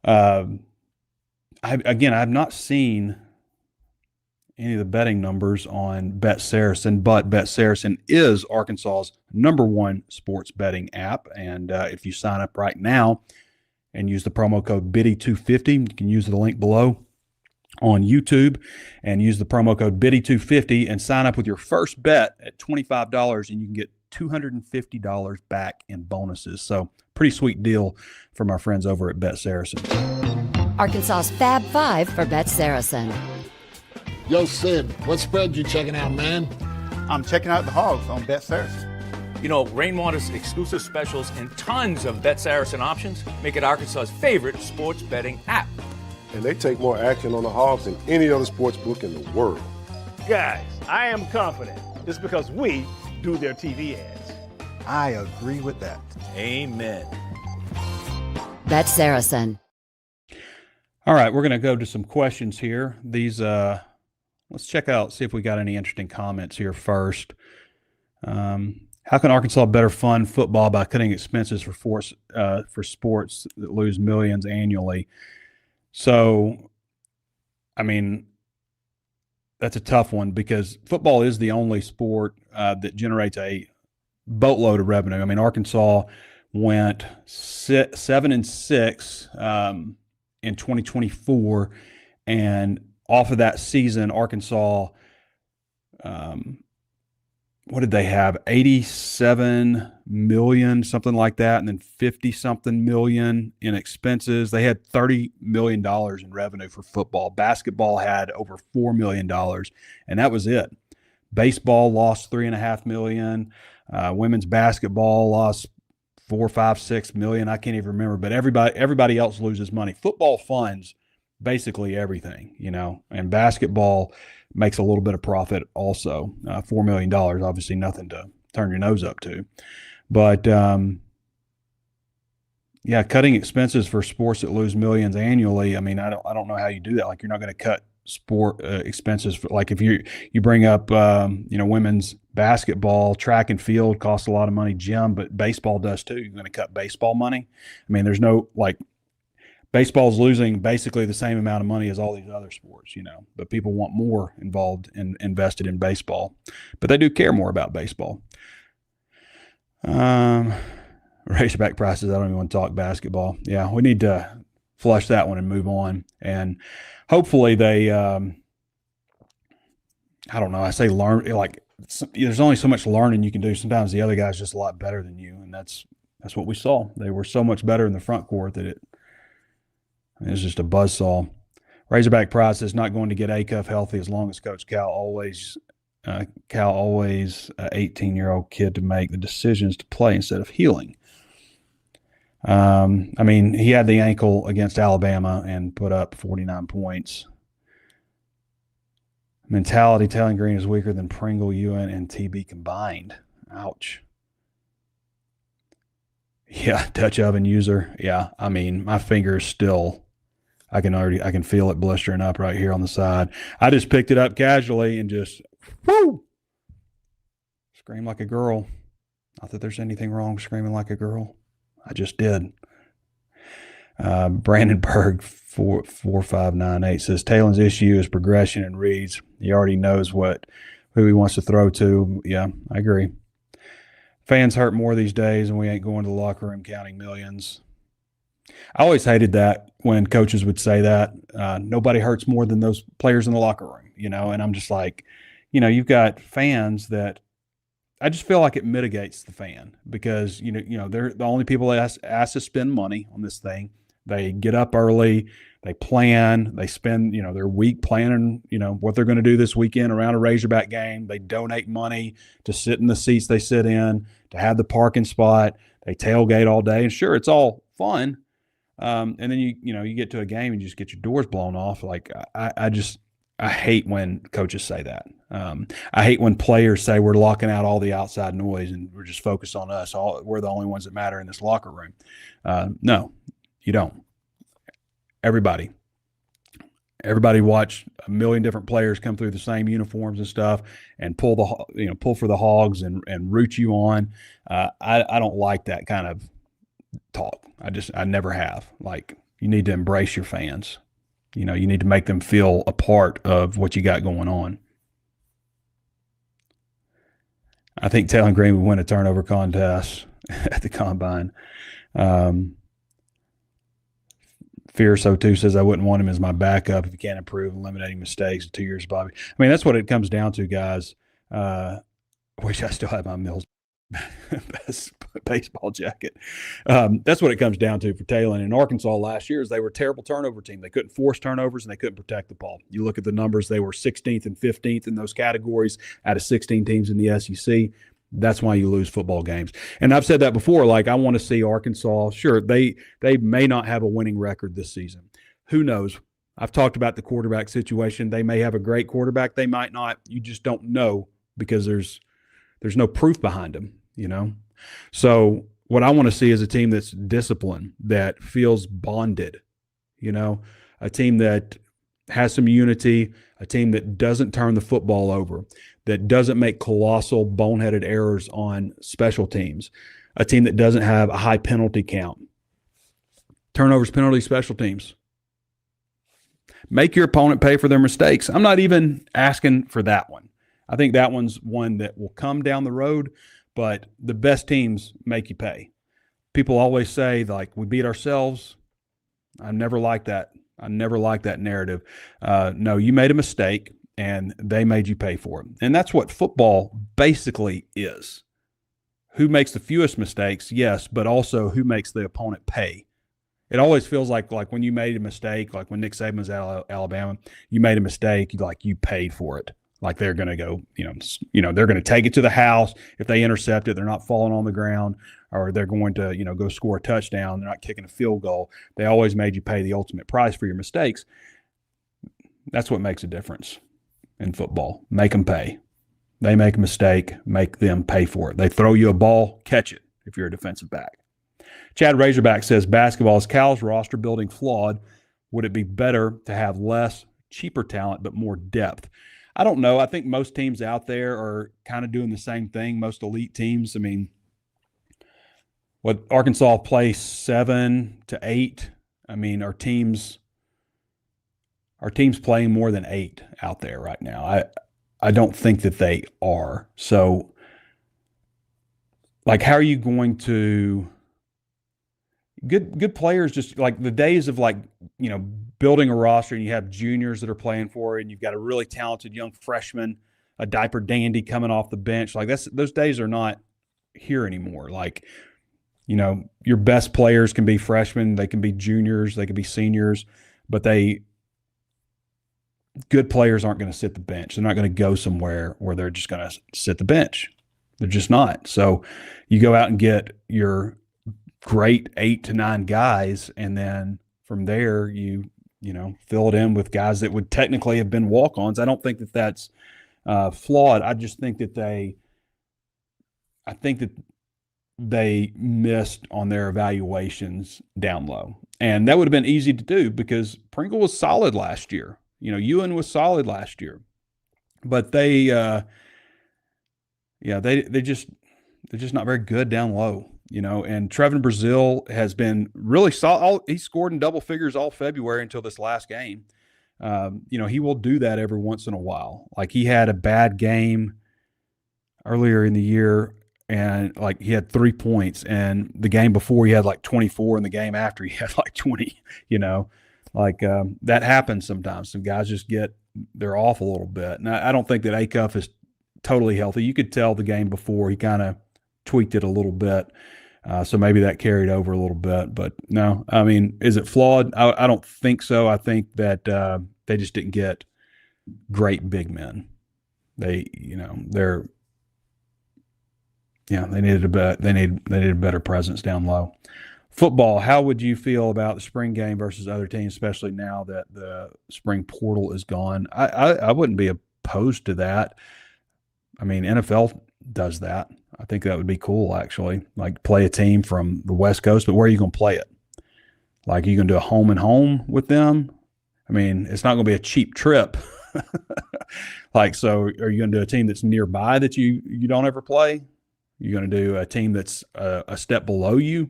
I have not seen any of the betting numbers on Bet Saracen, but Bet Saracen is Arkansas's #1 sports betting app. And if you sign up right now and use the promo code BIDDY250, you can use the link below on YouTube and use the promo code BIDDY250 and sign up with your first bet at $25, and you can get $250 back in bonuses. So pretty sweet deal from our friends over at Bet Saracen. Arkansas's Fab Five for Bet Saracen. Yo, Sid, what spread you checking out, man? I'm checking out the Hogs on Bet Saracen. You know, Rainwater's exclusive specials and tons of Bet Saracen options make it Arkansas's favorite sports betting app. And they take more action on the Hogs than any other sports book in the world. Guys, I am confident it's because we do their TV ads. I agree with that. Amen. Bet Saracen. All right, we're going to go to some questions here. These, let's check out, see if we got any interesting comments here first. How can Arkansas better fund football by cutting expenses for sports that lose millions annually? So, I mean, that's a tough one because football is the only sport that generates a boatload of revenue. I mean, Arkansas went 7-6 in 2024, and off of that season, Arkansas, what did they have? 87 million, something like that, and then 50-something million in expenses. They had $30 million in revenue for football. Basketball had over $4 million, and that was it. Baseball lost $3.5 million. Women's basketball lost 4, 5, 6 million. I can't even remember, but everybody else loses money. Football funds basically everything, and basketball makes a little bit of profit also. $4 million, obviously nothing to turn your nose up to. But, yeah, cutting expenses for sports that lose millions annually, I mean, I don't know how you do that. Like, you're not going to cut sport expenses for, like, if you bring up women's basketball, track and field costs a lot of money, gym, but baseball does too. You're going to cut baseball money. I mean, there's no, like, baseball's losing basically the same amount of money as all these other sports, but people want more involved and invested in baseball, but they do care more about baseball. Razorback prices, I don't even want to talk basketball. Yeah, we need to flush that one and move on. And hopefully they, I don't know, I say learn, like, there's only so much learning you can do. Sometimes the other guy's just a lot better than you, and that's what we saw. They were so much better in the front court that it was just a buzzsaw. Razorback price is not going to get A-Cuff healthy as long as Coach Cal always an 18-year-old kid to make the decisions to play instead of healing. I mean, he had the ankle against Alabama and put up 49 points. Mentality, Taylen Green is weaker than Pringle, UN, and TB combined. Ouch. Yeah, Dutch oven user. Yeah, I mean, my finger is still, I can feel it blistering up right here on the side. I just picked it up casually and just, whoo, scream like a girl. Not that there's anything wrong with screaming like a girl. I just did. Brandenburg 4598 says Taylen's issue is progression and reads. He already knows who he wants to throw to. Yeah, I agree. Fans hurt more these days, and we ain't going to the locker room counting millions. I always hated that when coaches would say that. Nobody hurts more than those players in the locker room, and I'm just like, you've got fans that I just feel like it mitigates the fan because, they're the only people that ask to spend money on this thing. They get up early, they plan, they spend, their week planning, what they're going to do this weekend around a Razorback game. They donate money to sit in the seats they sit in, to have the parking spot. They tailgate all day. And sure, it's all fun. And then you get to a game and you just get your doors blown off. Like, I hate when coaches say that. I hate when players say we're locking out all the outside noise and we're just focused on us. We're the only ones that matter in this locker room. No, you don't. Everybody watch a million different players come through the same uniforms and stuff and pull for the Hogs and root you on. I don't like that kind of talk. I never have. Like, you need to embrace your fans. You need to make them feel a part of what you got going on. I think Taylen Green would win a turnover contest at the combine. Fear02 says, I wouldn't want him as my backup if he can't improve, eliminating mistakes in 2 years, Bobby. I mean, that's what it comes down to, guys. Wish I still had my Mills baseball jacket. That's what it comes down to for Taylen. In Arkansas last year, is they were a terrible turnover team. They couldn't force turnovers and they couldn't protect the ball. You look at the numbers, they were 16th and 15th in those categories out of 16 teams in the SEC. That's why you lose football games. And I've said that before, like, I want to see Arkansas. Sure, they may not have a winning record this season. Who knows? I've talked about the quarterback situation. They may have a great quarterback. They might not. You just don't know because there's There's no proof behind them, So what I want to see is a team that's disciplined, that feels bonded, a team that has some unity, a team that doesn't turn the football over, that doesn't make colossal boneheaded errors on special teams, a team that doesn't have a high penalty count. Turnovers, penalties, special teams. Make your opponent pay for their mistakes. I'm not even asking for that one. I think that one's one that will come down the road, but the best teams make you pay. People always say, like, we beat ourselves. I never liked that. I never liked that narrative. No, you made a mistake, and they made you pay for it. And that's what football basically is. Who makes the fewest mistakes? Yes, but also who makes the opponent pay. It always feels like when you made a mistake, like when Nick Saban was at Alabama, you made a mistake, you paid for it. Like they're going to go, they're going to take it to the house. If they intercept it, they're not falling on the ground, or they're going to, go score a touchdown. They're not kicking a field goal. They always made you pay the ultimate price for your mistakes. That's what makes a difference in football. Make them pay. They make a mistake, make them pay for it. They throw you a ball, catch it if you're a defensive back. Chad Razorback says, basketball, is Cal's roster building flawed? Would it be better to have less, cheaper talent, but more depth? I don't know. I think most teams out there are kind of doing the same thing, most elite teams. I mean, what Arkansas plays 7 to 8. I mean, our teams playing more than 8 out there right now. I don't think that they are. So, like, how are you going to good players, just like the days of building a roster and you have juniors that are playing for it and you've got a really talented young freshman, a diaper dandy coming off the bench. Like those days are not here anymore. Like, your best players can be freshmen, they can be juniors, they can be seniors, but good players aren't going to sit the bench. They're not going to go somewhere where they're just going to sit the bench. They're just not. So you go out and get your great 8 to 9 guys, and then from there you fill it in with guys that would technically have been walk-ons. I don't think that that's flawed. I just think that they missed on their evaluations down low, and that would have been easy to do because Pringle was solid last year. Ewan was solid last year, but they're just not very good down low. And Trevin Brazil has been really solid. He scored in double figures all February until this last game. He will do that every once in a while. Like, he had a bad game earlier in the year, and he had 3 points, and the game before he had 24, and the game after he had 20. That happens sometimes. Some guys just they're off a little bit. And I don't think that Acuff is totally healthy. You could tell the game before he kind of tweaked it a little bit. So maybe that carried over a little bit, but no, I mean, is it flawed? I don't think so. I think that they just didn't get great big men. They needed a better presence down low. Football, how would you feel about the spring game versus other teams, especially now that the spring portal is gone? I wouldn't be opposed to that. I mean, NFL does that. I think that would be cool, actually. Play a team from the West Coast, but where are you going to play it? Are you going to do a home and home with them? I mean, it's not going to be a cheap trip. So are you going to do a team that's nearby that you don't ever play? You're going to do a team that's a step below you?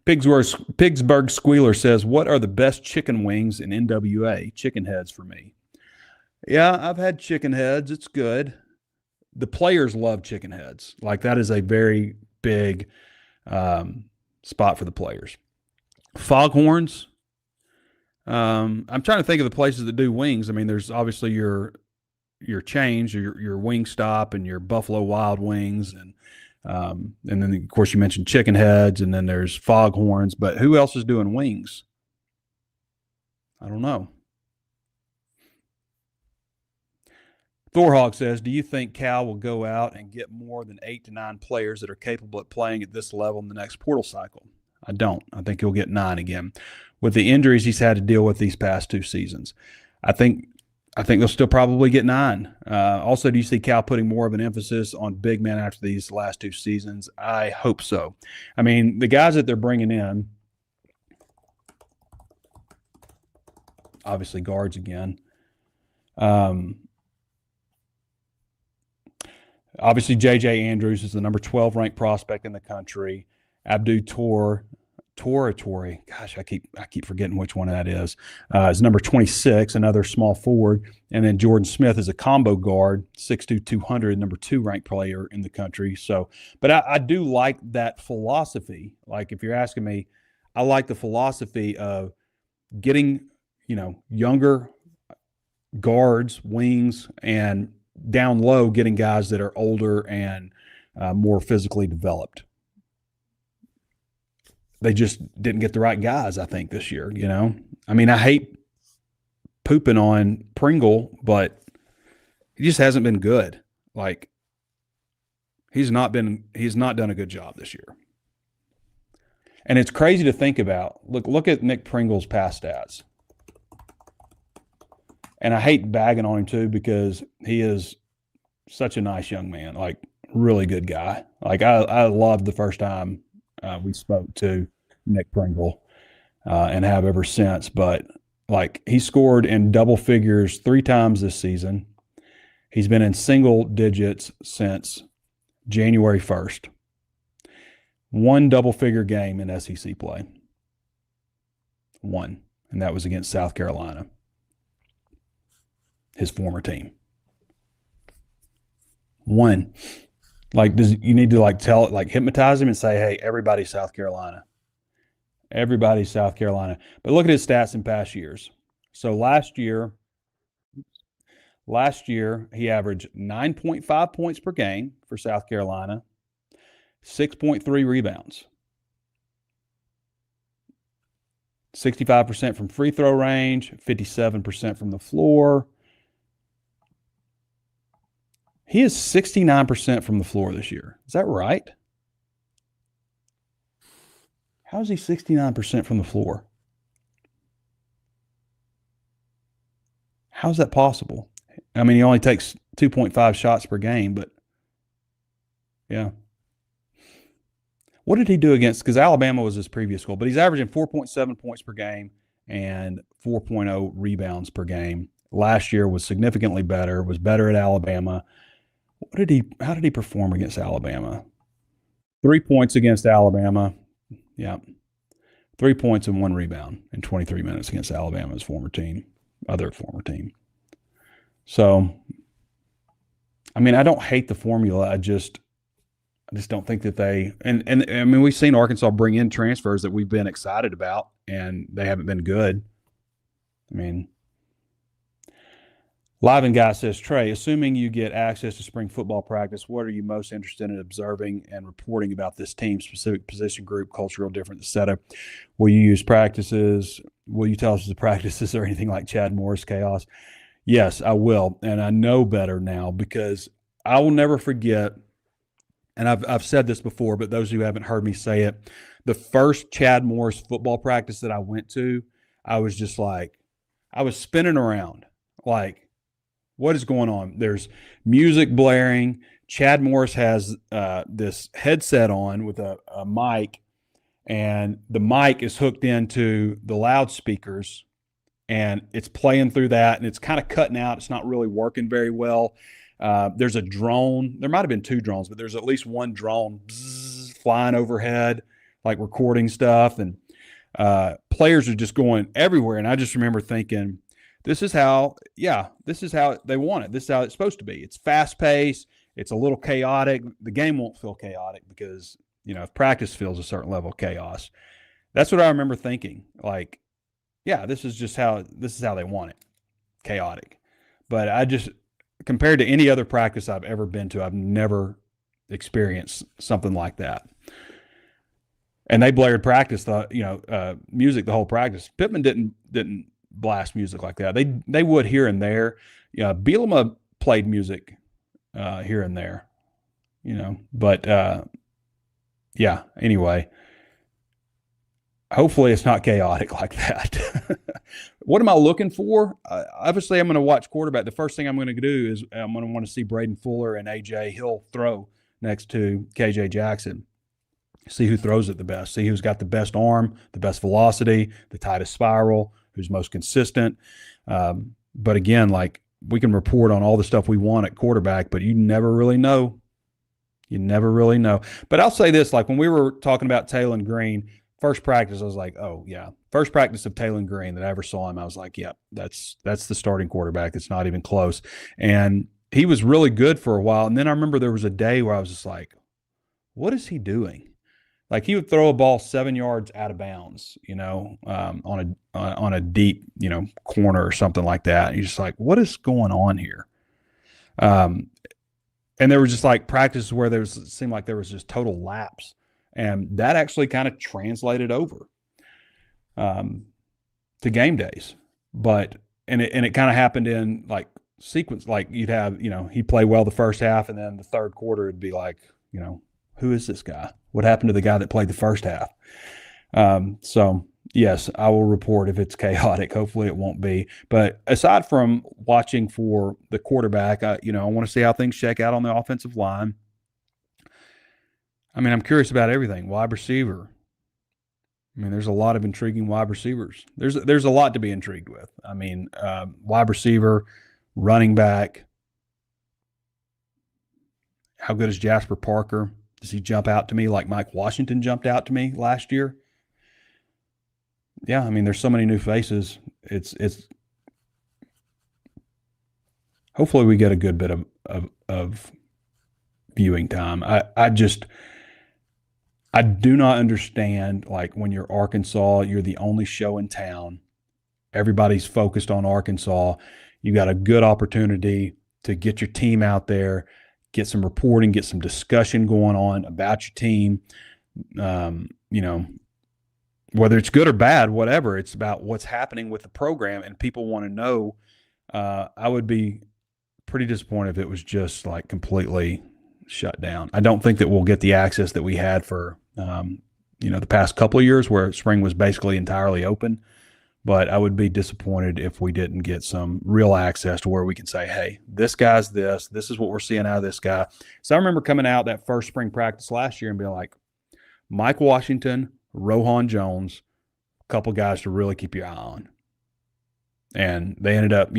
Pigsburg Squealer says, what are the best chicken wings in NWA? Chicken heads for me. Yeah, I've had chicken heads. It's good. The players love chicken heads. That is a very big spot for the players. Foghorns. I'm trying to think of the places that do wings. I mean, there's obviously your chains, your Wing Stop and your Buffalo Wild Wings, and then of course you mentioned chicken heads, and then there's Foghorns. But who else is doing wings? I don't know. Thorhog says, do you think Cal will go out and get more than 8 to 9 players that are capable of playing at this level in the next portal cycle? I don't. I think he'll get 9 again. With the injuries he's had to deal with these past 2 seasons, I think I think they'll still probably get 9. Also, do you see Cal putting more of an emphasis on big men after these last 2 seasons? I hope so. I mean, the guys that they're bringing in, obviously guards again. Obviously, J.J. Andrews is the number 12 ranked prospect in the country. Abdu Torre. Gosh, I keep forgetting which one that is. Is number 26, another small forward. And then Jordan Smith is a combo guard, 6'2", 200, number 2 ranked player in the country. So, but I do like that philosophy. Like, if you're asking me, I like the philosophy of getting, younger guards, wings, and down low, getting guys that are older and more physically developed. They just didn't get the right guys, I think, this year, I mean, I hate pooping on Pringle, but he just hasn't been good. Like, he's not done a good job this year. And it's crazy to think about. Look at Nick Pringle's past stats. And I hate bagging on him too, because he is such a nice young man, like really good guy. Like I loved the first time we spoke to Nick Pringle and have ever since. But like, he scored in double figures 3 times this season. He's been in single digits since January 1st. 1 double figure game in SEC play. 1. And that was against South Carolina, his former team. 1. Like, you need to hypnotize him and say, hey, everybody's South Carolina. Everybody's South Carolina. But look at his stats in past years. So last year he averaged 9.5 points per game for South Carolina, 6.3 rebounds, 65% from free throw range, 57% from the floor. He is 69% from the floor this year. Is that right? How is he 69% from the floor? How is that possible? I mean, he only takes 2.5 shots per game, but yeah. What did he do against? Because Alabama was his previous goal, but he's averaging 4.7 points per game and 4.0 rebounds per game. Last year was significantly better, was better at Alabama. How did he perform against Alabama? 3 points against Alabama. Yeah. 3 points and 1 rebound in 23 minutes against Alabama's other former team. So, I mean, I don't hate the formula. I just don't think that they and I mean, we've seen Arkansas bring in transfers that we've been excited about, and they haven't been good. I mean, Live and Guy says, Trey, assuming you get access to spring football practice, what are you most interested in observing and reporting about this team, specific position group, cultural difference, etc.? Will you use practices? Will you tell us the practices or anything like Chad Morris chaos? Yes, I will. And I know better now, because I will never forget, and I've said this before, but those who haven't heard me say it, the first Chad Morris football practice that I went to, I was just like, I was spinning around like, what is going on? There's music blaring. Chad Morris has this headset on with a mic, and the mic is hooked into the loudspeakers, and it's playing through that, and it's kind of cutting out. It's not really working very well. There's a drone. There might have been 2 drones, but there's at least 1 drone flying overhead, like recording stuff, and players are just going everywhere. And I just remember thinking, this is how they want it. This is how it's supposed to be. It's fast-paced. It's a little chaotic. The game won't feel chaotic because, if practice feels a certain level of chaos. That's what I remember thinking. Like, yeah, this is how they want it. Chaotic. But compared to any other practice I've ever been to, I've never experienced something like that. And they blared music the whole practice. Pittman didn't blast music like that. They would here and there. Yeah, Bielema played music here and there, But yeah. Anyway, hopefully it's not chaotic like that. what am I looking for? Obviously, I'm going to watch quarterback. The first thing I'm going to do is I'm going to want to see Braden Fuller and A.J. Hill throw next to K.J. Jackson. See who throws it the best. See who's got the best arm, the best velocity, the tightest spiral, who's most consistent. But again, like, we can report on all the stuff we want at quarterback, but you never really know. You never really know. But I'll say this, like when we were talking about Taylen Green, first practice, I was like, oh, yeah. First practice of Taylen Green that I ever saw him, I was like, yeah, that's the starting quarterback. It's not even close. And he was really good for a while. And then I remember there was a day where I was just like, what is he doing? Like, he would throw a ball 7 yards out of bounds, on a deep, corner or something like that. And you're just like, what is going on here? And there were just like practices where it seemed like there was just total lapse. And that actually kind of translated over to game days. But and it kind of happened in like sequence. Like, you'd have, he'd play well the first half, and then the third quarter it'd be like, who is this guy? What happened to the guy that played the first half? So yes, I will report if it's chaotic. Hopefully it won't be. But aside from watching for the quarterback, I want to see how things shake out on the offensive line. I mean, I'm curious about everything. Wide receiver. I mean, there's a lot of intriguing wide receivers. There's a lot to be intrigued with. I mean, wide receiver, running back. How good is Jasper Parker? Does he jump out to me like Mike Washington jumped out to me last year? Yeah, I mean, there's so many new faces. It's hopefully we get a good bit of viewing time. I do not understand, like, when you're Arkansas, you're the only show in town. Everybody's focused on Arkansas. You got a good opportunity to get your team out there, get some reporting, get some discussion going on about your team. Whether it's good or bad, whatever, it's about what's happening with the program, and people want to know. I would be pretty disappointed if it was just like completely shut down. I don't think that we'll get the access that we had for, the past couple of years where spring was basically entirely open. But I would be disappointed if we didn't get some real access to where we can say, hey, this guy's this is what we're seeing out of this guy. So I remember coming out that first spring practice last year and being like, Mike Washington, Rohan Jones, a couple guys to really keep your eye on. And they ended up,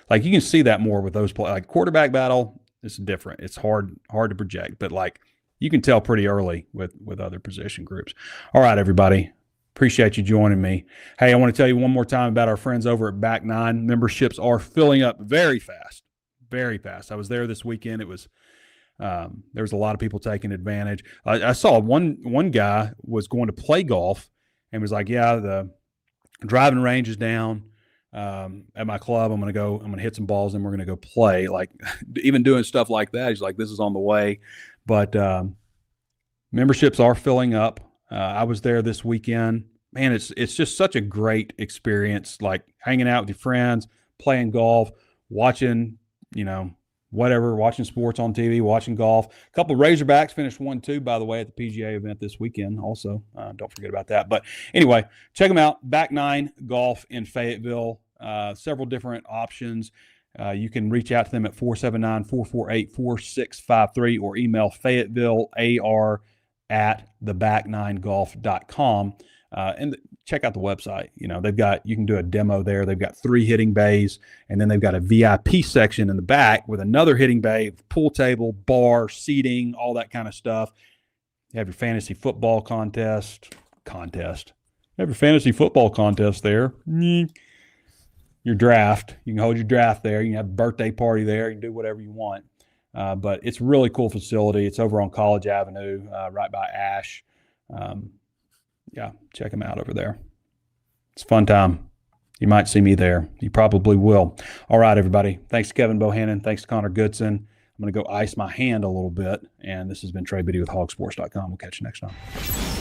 like, you can see that more with those players. Like, quarterback battle is different. It's hard to project, but like, you can tell pretty early with other position groups. All right, everybody. Appreciate you joining me. Hey, I want to tell you one more time about our friends over at Back Nine. Memberships are filling up very fast, very fast. I was there this weekend. It was there was a lot of people taking advantage. I saw one guy was going to play golf and was like, yeah, the driving range is down at my club. I'm going to hit some balls and we're going to go play. Like, even doing stuff like that, he's like, this is on the way. But memberships are filling up. I was there this weekend. Man, it's just such a great experience, like hanging out with your friends, playing golf, watching, watching sports on TV, watching golf. A couple of Razorbacks finished 1-2, by the way, at the PGA event this weekend also. Don't forget about that. But anyway, check them out. Back Nine Golf in Fayetteville. Several different options. You can reach out to them at 479-448-4653 or email FayettevilleAR@theback9golf.com. And check out the website. You can do a demo there. They've got 3 hitting bays, and then they've got a VIP section in the back with another hitting bay, pool table, bar, seating, all that kind of stuff. You have your fantasy football contest. You have your fantasy football contest there. Your draft. You can hold your draft there. You can have a birthday party there. You can do whatever you want. But it's a really cool facility. It's over on College Avenue, right by Ash. Check them out over there. It's a fun time. You might see me there. You probably will. All right, everybody. Thanks to Kevin Bohannan. Thanks to Connor Goodson. I'm going to go ice my hand a little bit. And this has been Trey Biddy with HawgSports.com. We'll catch you next time.